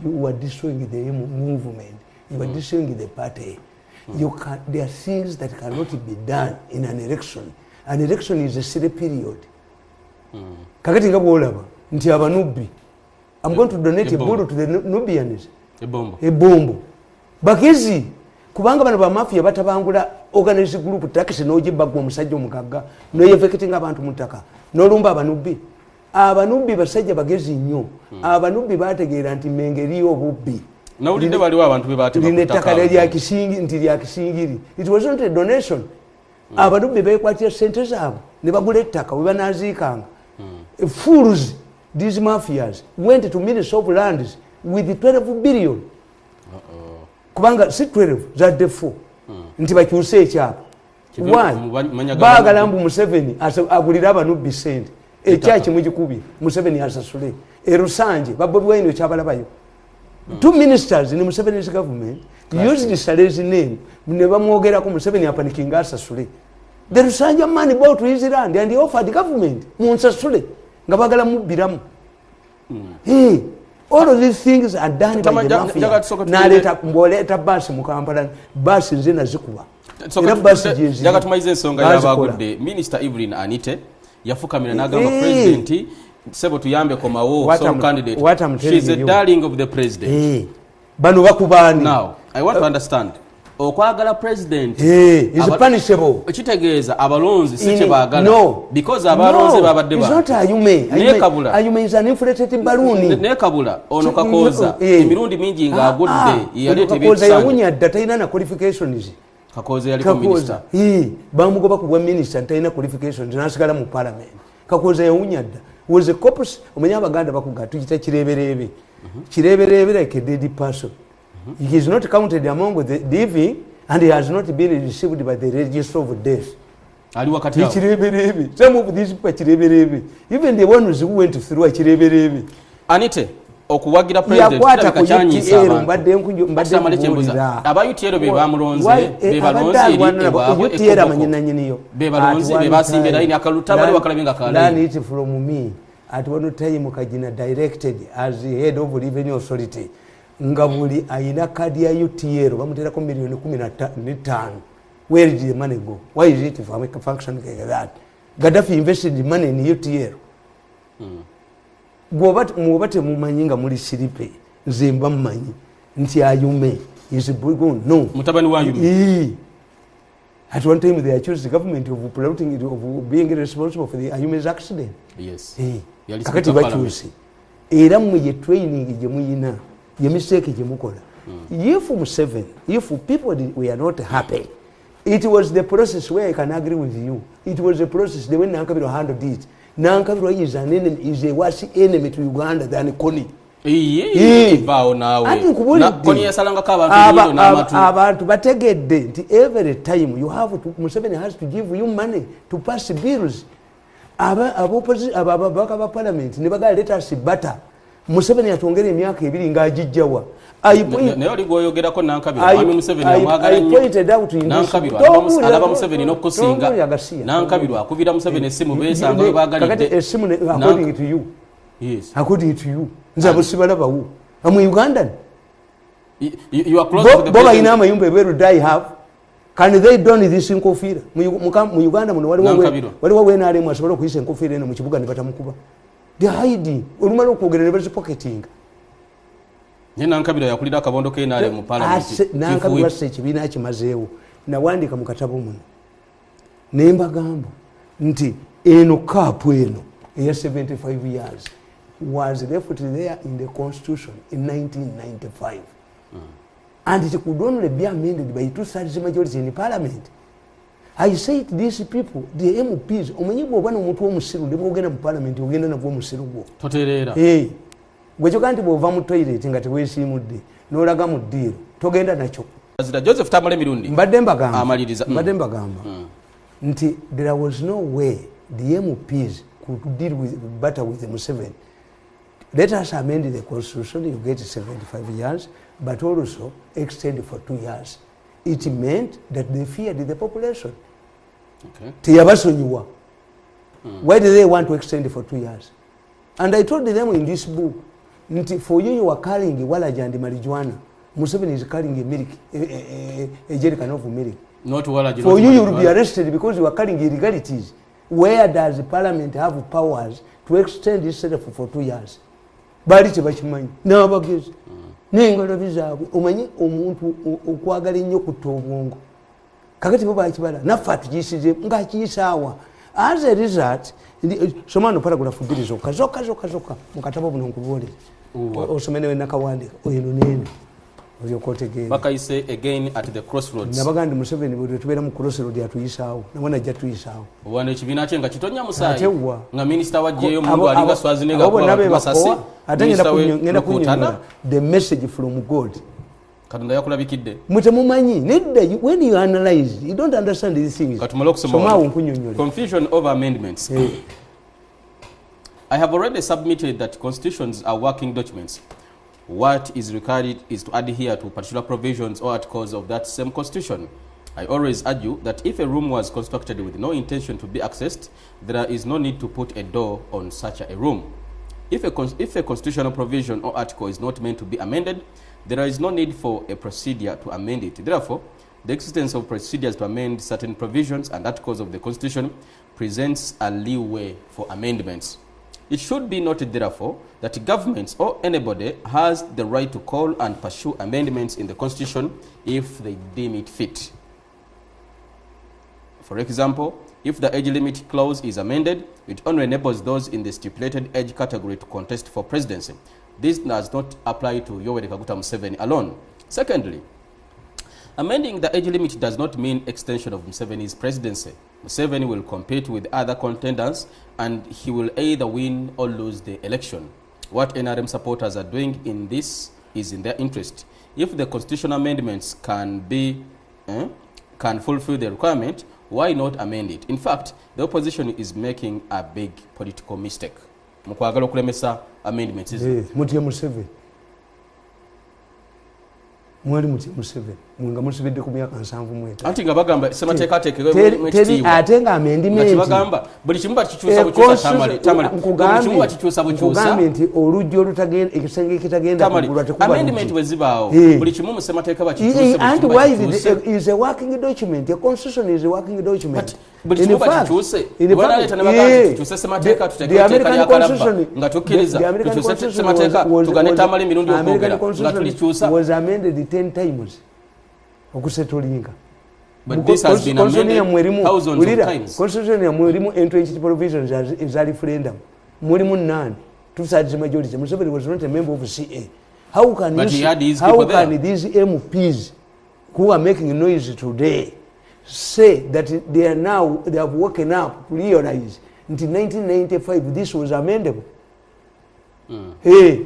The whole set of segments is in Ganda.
you are destroying the movement. You are destroying the party. There are things that cannot be done in an election. An election is a silly period. Kakati nga bwolaba nti abanubbi. I'm going to donate a bull to the Nubians. A bomb. Bakizi kubanga bano ba mafia batabangula organized group taxi no jibagwa musajja omukaga no yefeketinga abantu mutaka no lumba abanubbi. Abanubbi basajja bagezi nnyo. Abanubbi bategeera nti mengeri obubbi. Na ulinde baliwo abantu bebate bakutaka lya kisingi nti lya kisingiri. It was not a donation. Abanubbi bekwatya sente zaabwe ne bagula ettaka we banazikanga. Fools, these mafias went to Ministry of Lands with 12 billion. Kubanga si 12 za defo. Nti bakyuse ekyapa. Why? Baagala mbu Museveni agulira abanubbi sente. Ekyaki mugikubi Museveni asasule. Erusanje babbi wayino kyabalabayo. Two ministers in Museveni's government used the Saleh's name. Ne bamwogerako Museveni apanikinga asasule. The Rusanja money bought to his land and he offered the government. Munsasule. Ngabagala mubiramu. Hey, all of these things are done by the mafia. Naleta mboleta basi mu Kampala basi nzina zikuba. Jaga tumaize ensonga y'abagudde. Minister Evelyn Anite yafukamira n'agamba president sebo tuyambe komawo some candidate. She's a darling of the president. Bano bakubani. Now, I want to understand. Okwagala president is punishable. Ekitegeeza abalonzi si kye baagala. No. Because abalonzi babadde ba. It's not Ayume. Ayume is an inflated balloon. Ne kabula ono Kakoza emirundi mingi nga agudde yalete ebyo. Kakoza yawunya data ina na qualifications. Kakoza yaliko minister. Bamugoba ku bwa minister talina qualifications nasigala mu parliament. Kakoza yawunya dda. Was a corpus omanya abaganda bakuga tukita kireberebe. Kireberebe like a dead person. He is not counted among the living and he has not been received by the register of death. Ali wakati yao. Some of these people even the ones who went through a chireberebe. Anite okuwagira president yakachanyisa mbadde chembuza abayutiero be bamulonze be balonze yutiera manyinanyiniyo be balonze be basimbera ini akaluta bali wakalabinga kale. Learn it from me. At one time kajina directed as the head of revenue authority. Ngabuli aina kadi ya UTR bamuterako milioni 15. Where did the money go? Why is it for a function like that? Gaddafi invested the money in UTR. Mwobate mumanyinga muri siripe nzemba mmanyi nti Ayume is going no mutabani wa Ayume. At one time they accused the government of polluting it, of being responsible for the Ayume's accident. Yes. Kakati bakyuse era mwe training je muyina ye mistake je mukola. If Museveni, if people we are not happy, it was the process where I can agree with you. It was the process the way Nankabirwa handled it. Nankabirwa is an enemy, is a worse enemy to Uganda than Kony. Bao nawe. Kony yasalanga kabantu n'amatu. Abantu bategedde nti every time you have to Museveni has to give you money to pass bills. Ababaka ba parliament ne bagala let us butter. Museveni atongera emyaka 2 ng'agijjawa. Naye oli gwoyogerako Nankabirwa mwami Museveni amwagala nnyo. Nankabirwa alaba Museveni n'okusinga. Nankabirwa akubira Museveni essimu beesanga we baagalidde. Kakati essimu according to you. Yes. According to you. Nze abosibalabawo. I'm Ugandan. You are close to the president. Boba ina amayumba where do I have? Can they don this nkofira? Mu Uganda muno waliwo wenaalemu asobola okuyisa enkofira eno mu kibuga ne batamukuba. They hiding. Olumala okwogera ne bazi pocketing. Nye Nankabirwa yakulira akabondo ke nale mu parliament. Nankabirwa se kibiina kimazeewo. Nawandika mu katabo muno. Ne mbagamba nti eno kaapu eno eya 75 years was left there in the constitution in 1995. And it could only be amended by 2/3 majority in parliament. I said these people, the MPs, omanyibo bwana omuntu omusiru ne bogenda mu parliament ogenda nabwo omusiru gwo. Toterera. Gwecho kanti bwova mu toilet nga teweesimudde n'olaga mu ddiiro togenda nakyo. Joseph Tamale Mirundi. Mbadde mbagamba. Amaliriza. Mbadde mbagamba. Nti there was no way the MPs could deal with better with the Museveni. Let us amend the constitution, you get 75 years, but also extend for 2 years. It meant that they feared the population. Okay. Why do they want to extend for 2 years? And I told them in this book, for you are carrying walaja and marijuana. Museveni is carrying a milk, a jerrycan of milk. Not walaja. For you will be arrested because you are carrying illegalities. Where does the parliament have powers to extend this setup for 2 years? Bali tebakimanyi n'abagezi n'engalabi zaabwe omanyi omuntu okwagala ennyo kutta obwongo kakati bo bakibala naffe atugisize ng'akiyisaawa. As a result, somano paragraph 2 zokka mukatabo buno nkubuulire osome newe nakawandika oyino neno bakayise again at the crossroads. Nabagandi Museveni bwe tubeera mu crossroad atuyisaawo nabona ajja tuyisaawo obwana ekibiina kye nga kitonya musaayi nga minisita wajjeyo mungu alinga Swazilenga kuba basasi ate ngenda kunyonyola the message from God. Katonda yakulabikidde mutamumanyi nedda when you analyze you don't understand these things. Katumala okusoma confusion over amendments. I have already submitted that constitutions are working documents. What is required is to adhere to particular provisions or articles of that same constitution. I always argue that if a room was constructed with no intention to be accessed, there is no need to put a door on such a room. If a constitutional provision or article is not meant to be amended, there is no need for a procedure to amend it. Therefore, the existence of procedures to amend certain provisions and articles of the Constitution presents a leeway for amendments. It should be noted, therefore, that governments or anybody has the right to call and pursue amendments in the Constitution if they deem it fit. For example, if the age limit clause is amended, it only enables those in the stipulated age category to contest for presidency. This does not apply to Yoweri Kaguta Museveni alone. Secondly, amending the age limit does not mean extension of Museveni's presidency. Museveni will compete with other contenders and he will either win or lose the election. What NRM supporters are doing in this is in their interest. If the constitutional amendments can fulfill the requirement, why not amend it? In fact, the opposition is making a big political mistake. Mukwagala okulemesa amendments mutye Museveni mwali mutye Museveni nga musibidde ku myaka 7 anti nga bagamba semateeka ateekebwe ate nga amendimenti bagamba buli kimu bakikyusa bukyusa Tamale buli kimu bakikyusa bukyusa nti olujja olutagenda ekisenge ekitagenda kugulwa tekuba amendment bwe zibaawo buli kimu mu semateeka bakikyusa and why is a working document. A constitution is a working document. buli kimu bakikyuse bwanaleeta ne bagamba tukyuse semateeka tuteekeko etteeka lya kalabba nga tukkiriza tukyuse semateeka tugane Tamale Mirundi okwogera nga tulikyusa was amended 10 times okusetulinga. But this has been amended thousands of times. Constitution ya mwerimu entrenched provisions is a referendum. Mwerimu none. Two-thirds majority. Museveni was not a member of CA. How can these MPs who are making noise today say that they have woken up to realize until 1995 this was amendable? Hey,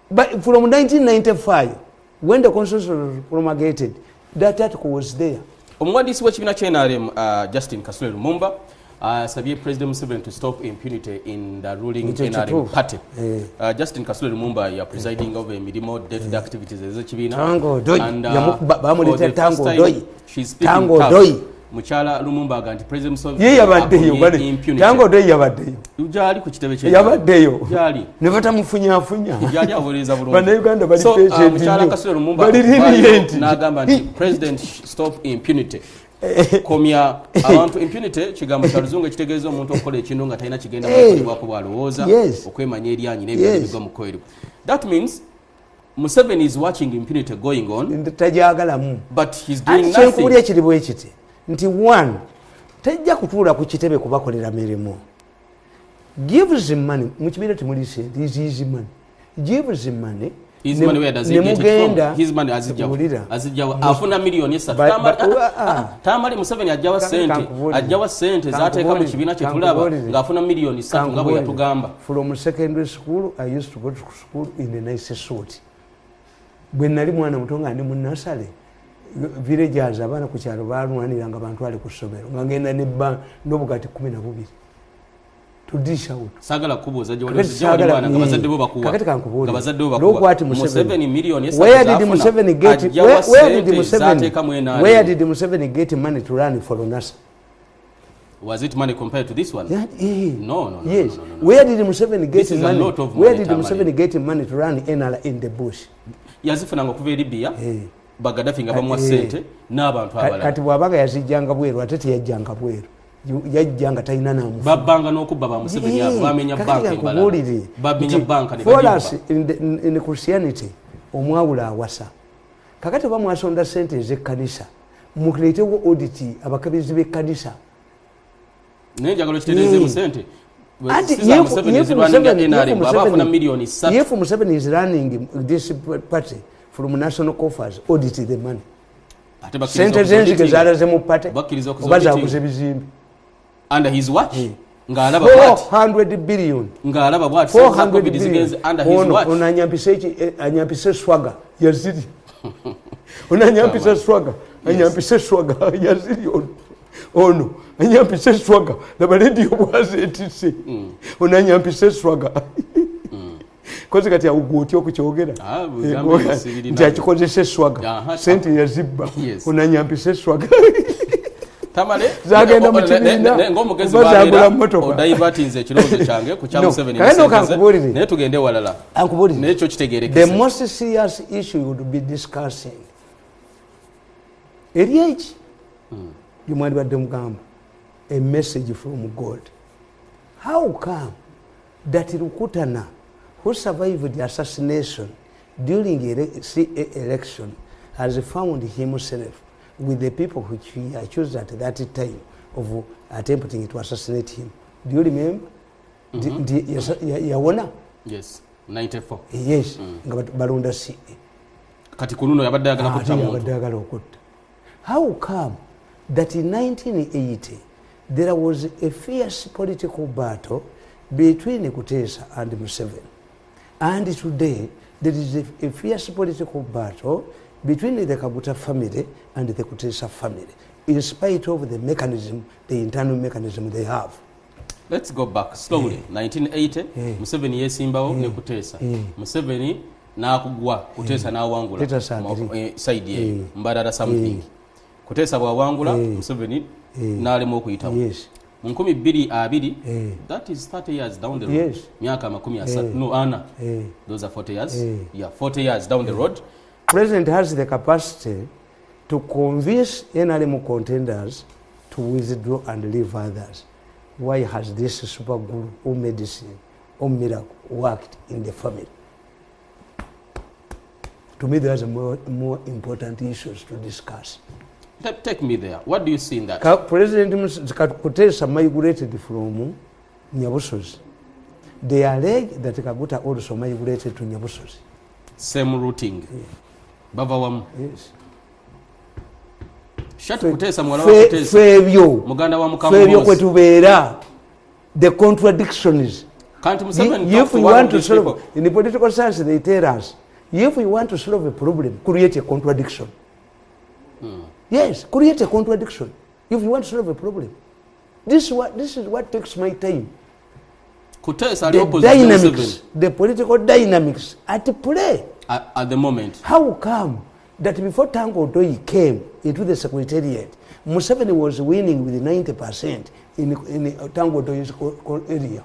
but from 1995 when the constitution was promulgated, that article was there. Omuwandiisi w'ekibiina kya NRM Justin Kasule Lumumba sabye President Museveni to stop impunity in the ruling NRM party. Justin Kasule Lumumba ya presiding over emirimu day-to-day activities ez'ekibiina bamuleta Tango Doi. She's speaking tough. Muchala Lumumba aganti President Museveni yabaddeyo bali Tango Doi yabaddeyo ujali ku kitebe kye yabaddeyo jali ne batamufunya jali aboleza bulungi bana Uganda bali patient Muchala Kasule Lumumba n'agamba nti President stop impunity komya abantu impunity kigambo kya luzungu ekitegeeza omuntu okukola ekintu nga talina kigenda mukolebwako bwalowooza okwemanya eryanyi n'ebintu mu kweru. That means Museveni is watching impunity going on tajagalamu but he's doing nothing. Kyenkuulya ekiribu ekiti nti one tajja kutuula ku kitebe kubakolera mirimu. Give him money mukibiina temuli sente easy money. Give him money. His money, where does he get it from? His money azijjawa afuna milioni 3 Tamale Museveni ajjawa sente zaateeka mu kibiina kye tulaba ng'afuna milioni 3 nga bwe yatugamba. From secondary school I used to go to school in the nice suit. Bwe nali mwana muto nga ndi mu nursery villagers abaana ku kyalo baalwaniranga bantwale ku ssomero nga ngenda n'obugati 12 tudisha out sagala kubuza je wali bwana nga bazadde bo bakuwa kakati kankubuza nga bazadde bo bakuwa Museveni milioni where did Museveni get money to run for NASA? Was it money compared to this one? No. Yes. Where did Museveni get money? A lot of Where money, did Museveni get money to run NRA in the bush? Yazifuna ngo kuva Libya. Bagadafi nga bamwa sente n'abantu abalala. Kati bwabaga yazijjanga bweru ate teyajjanga bweru. Yajjanga talina namu. Babanga n'okubba ba Museveni abo bamenya banka embala. Bamenya banka ne for us in Christianity omwawula awasa. Kakati bamwasonda sente ez'ekkanisa. Mukuleetewo audit abakabizi b'ekkanisa. Nenjagalo kitereze mu sente. If Museveni is running this party from national coffers, audit the money. Sente zenzike zalaze mu party obaza kuze bizimbi. Under his watch? Ngalaba what? 400 billion. Ngalaba what? 400 billion. Under his watch? Unanyampise swaga yazidi. Unanyampise swaga. Anyampise swaga yazidi ono. Anyampise swaga. Laba radio bwaze etise. Unanyampise swaga. Kozi kati ya ugoti okukyogera. Ntakikozese swaga. Sente yazibba. Unanyampise swaga. Tamale zagenda mu kibiina ng'omugezi balira odayivatinze ekirowoozo kyange ku kya Museveni naye tugende walala n'ekyo kitegeerekese. The most serious issue would be discussing eri eki gyemwali badde mugamba a message from God. How come that Rukutana, who survived the assassination during election, has found himself with the people which he accused at that time of attempting to assassinate him? Do you remember? Yawona? Yes, 94. Yes, balonda si. Kati kununo yabadde ayagala okutta. How come that in 1980 there was a fierce political battle between Kutesa and Museveni, and today there is a fierce political battle between the Kaguta family and the Kutesa family, in spite of the mechanism, the internal mechanism they have. Let's go back slowly. 1980, Museveni yesimbawo ne Kutesa. Museveni n'akugwa, Kutesa n'awangula side ye Mbadala something. Kutesa bw'awangula, Museveni n'alema okuyitamu. Mu 2020, that is 30 years down the road. Myaka 30, no, Anna. Those are 40 years. Yeah, 40 years down the road. President has the capacity to convince NRM contenders to withdraw and leave others. Why has this super guru or medicine or miracle worked in the family? To me, there's more important issues to discuss. Take me there. What do you see in that? President Kutesa migrated from Nyabusozi. They allege that Kaguta also migrated to Nyabusozi. Same routing. Bavawamu. Yes. Shatu Kutesa mwala wa Kutesa. Muganda wa Mukambo. Febio kwetubeera. The contradictions. Can't Museveni if we want to solve, in the political science they tell us, if we want to solve a problem, create a contradiction. Yes, create a contradiction. If you want to solve a problem. This is what takes my time. Kutesa the dynamics, the political dynamics at play. At the moment. How come that before Tango Doi came into the secretariat, Museveni was winning with 90% in Tango Doi's area?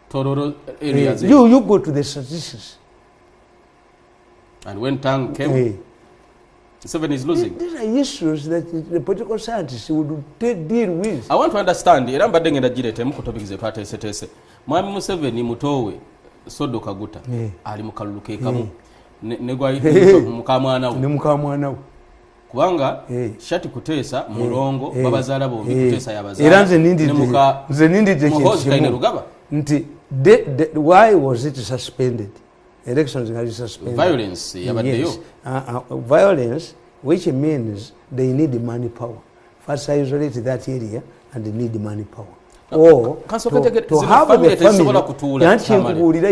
Tororo areas. You go to the statistics. And when Tang came, Museveni is losing. These are issues that the political scientists would deal with. I want to understand. Iramba dengenda jirete mu topic ze twate setese. Mwami Museveni mutowe Sodo Kaguta ali mukaluluke kamu negwa mukamwana we. Ne mukamwana we. Kubanga Shati Kutesa mulongo babazaala bombi Kutesa yabazaala. Era nze nindi je Rugaba. Nti why was it suspended? Elections are suspended. Violence yabaddeyo. Violence, which means they need money power. First isolate that area and they need money power. Or to have the family,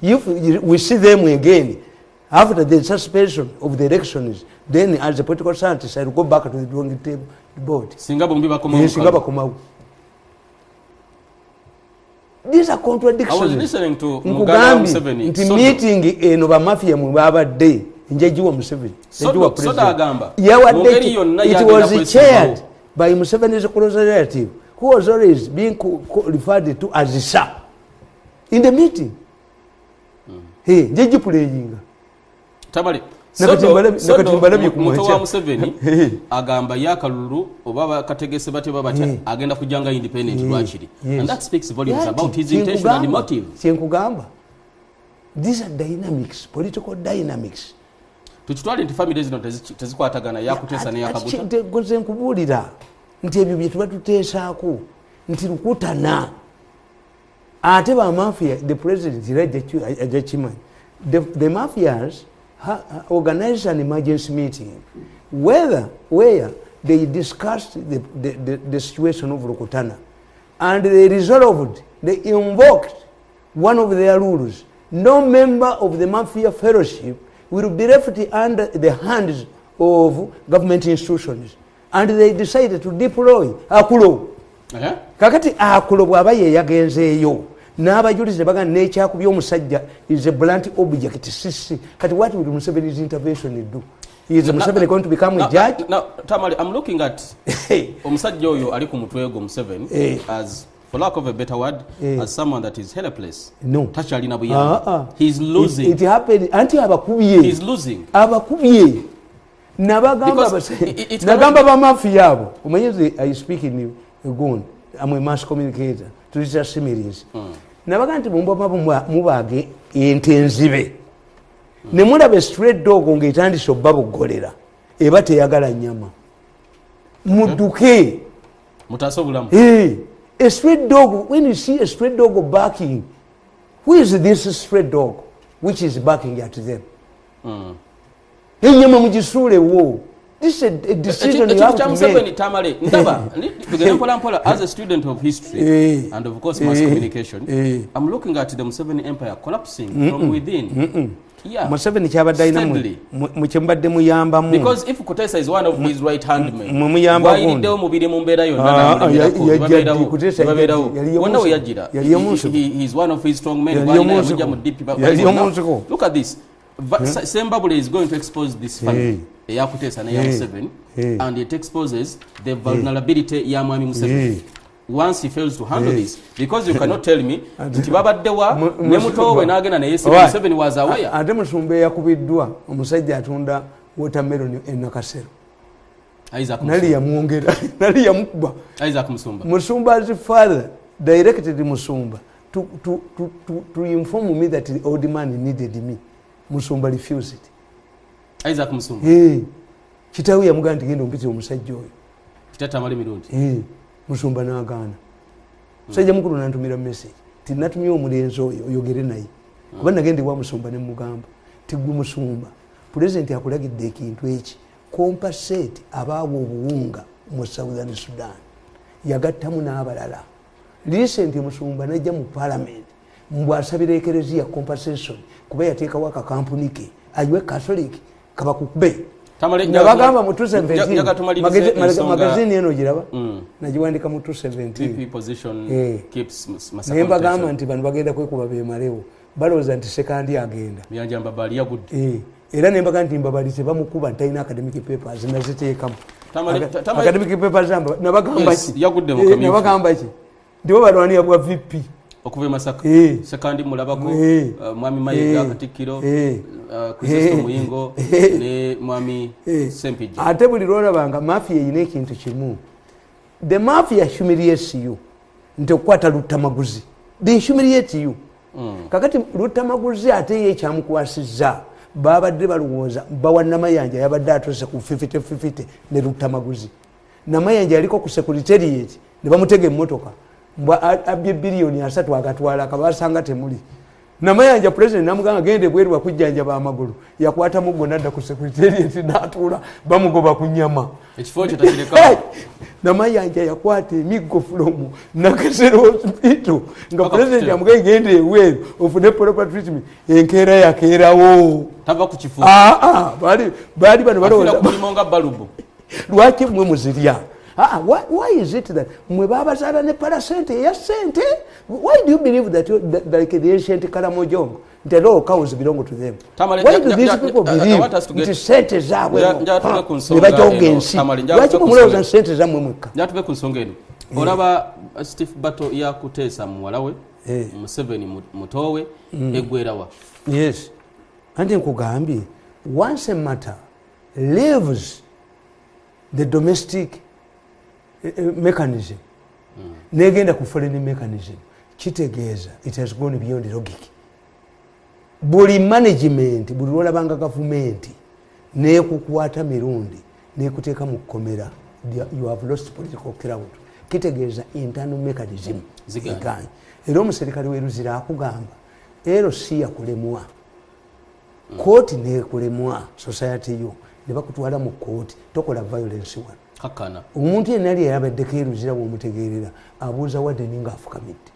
if we see them again after the suspension of the elections, then as a political scientist I will go back to the drawing table board. These are contradictions. I was listening to Muganda Museveni. Meeting in over mafia Mubaba Day in Jejuwa Museveni. Soda Agamba. It was chaired by Museveni's close relative who was always being referred to as sir in the meeting. Jeje playing. Tamale. Muto wa Museveni agamba yakalulu obaba kategese bate babata agenda kujanga independent lwachiri. And that speaks volumes about his intention and motive. Kyenkugamba. These are dynamics, political dynamics. Tuchitwale nti families zino tezikwatagana yakutesa ne yakabuta. Goze nkubulira nti ebyo bye tuba tuteesaako nti lukutana. Ate ba mafia, the president Rajachiman, the mafias organized an emergency meeting where they discussed the situation of Rukutana, and they resolved, they invoked one of their rules: no member of the mafia fellowship will be left under the hands of government institutions, and they decided to deploy Akulo. Kakati Akulo bwaba ye yagenzeeyo n'abajulize baga n'ekyakubya omusajja is a blunt object. Sisi kati what will Museveni's intervention do? Is Museveni going to become a judge? Now Tamale, I'm looking at omusajja oyo ali ku mutwe gwo Museveni as, for lack of a better word, as someone that is helpless. No. Tachali na buyamba. He's losing. It happened. Anti abakubye. He's losing. Abakubye. Nagamba ba mafia abo. Umenyeze I speak in Gun. I'm a mass communicator. Tulisa similes. Nabaga nti mubage ente nzibe. Ne mulabe straight dog ngeetandise obbabogolera. Eba teyagala nnyama. Mudduke. Mutasobulamu. A straight dog, when you see a straight dog barking, who is this straight dog which is barking at them? Enyama mujisule wo. This is a decision you have to make. Tamale, as a student of history and of course mass communication, I'm looking at the Museveni empire collapsing from within. Yeah. Museveni kyabadde mukyembadde muyambamu. Because if Kutesa is one of his right hand men, why did mubiri mumbera yonna he is one of his strong men. Look at this. Sembabule is going to expose this family. Yakutesa na Museveni, and it exposes the vulnerability ya Mwami Museveni. Once he fails to handle this, because you cannot tell me nti babaddewa ne mutowe n'agenda ne Museveni was aware. Ate Musumba yakubiddwa omusajja atunda watermelon Nakasero. Isaac nali yamwongera nali yamukuba. Isaac Musumba. Musumba's father directed Musumba to inform me that the old man needed me. Musumba refused it. Isaac Musumba. Kitawe yamugamba nti genda ompite omusajja oyo. Tamale Mirundi. Musumba n'agaana. Musajja mukulu n'antumira message. Tinatumye omulenzi oyo oyogere naye. Kuba nagende wa Musumba ne mugamba. Tigwe Musumba. President akulagidde ekintu eki. Compensate abaawo obuwunga mu Southern Sudan. Yagattamu n'abalala. Recently Musumba najja mu parliament. Mbwasabira ekereziya compensation. Kuba yateekawo akakampuni ke. Ayiwe Catholic kabakukube. Nabagamba mu 217 magazine eno giraba nagiwandika mu 217 position keeps massacre. Nembagamba nti bano bagenda kwekuba bemalewo balowooza nti sekandi agenda myanja mbabali yagudde. Era nembagamba nti mbabali tebamukuba ntalina academic papers naziteekamu. Academic papers nabagamba ki yagudde mu kamyufu. Nabagamba ki ndibo balwanira bwa VP okuva masaka sekandi mulabako mwami Mayiga Katikkiro Kristo Muyingo ne mwami Sempiji. Ate buli lwolabanga mafia eyina ekintu kimu. The mafia humiliates you. Nti okukwata Lutamaguzi. They humiliate you. Kakati Lutamaguzi ate ye ekyamukwasizza babadde balowooza bawa Namayanja yabadde atose ku 50-50 ne Lutamaguzi. Namayanja yaliko ku secretariat ne bamutega emmotoka. Mbwa abye billioni 3 agatwala akabasanga temuli. Namayanja president namuganga gende bweru akujjanja ba magulu yakwata muggo nadda ku secretariat n'atuula bamugoba ku nyama. Ekifo kyo takireka. Namayanja yakwata emiggo from Nakasero hospital nga president amugaye gende eweru ofune proper treatment enkeera yakeerawo. Tava ku kifo. Bali bano balowooza kulimonga balubu. Lwaki mwe muzirya? Why is it that Mwebabazara ne parasente ya sente? Why do you believe that like the ancient Karamojongo, the law cows belong to them? Why do these people believe that sente zawe? Nebajongensi. Lwaki mumuloza sente zamwe mweka? Njatube ku nsonga eno. olaba Steve Bato yakuteesa muwala we Museveni mutowe egwerawa. Yes, anti nkugambye once a matter leaves the domestic mechanism negenda ku foreign mechanism, kitegeeza it has gone beyond logic. Buli management, buli lwolabanga gavumenti nekukwata Mirundi nekuteeka mu kkomera, you have lost political clout. Kitegeeza internal mechanism ziganye. Era omuserikale w'eruzira akugamba LC yakulemwa, kooti nekulemwa, society yo ne bakutwala mu kooti, tokola violence wano. Hakana Omuntu yenna ali yabaddeko eruzira bw'omutegeerera abuuza wadde ninga afukamidde.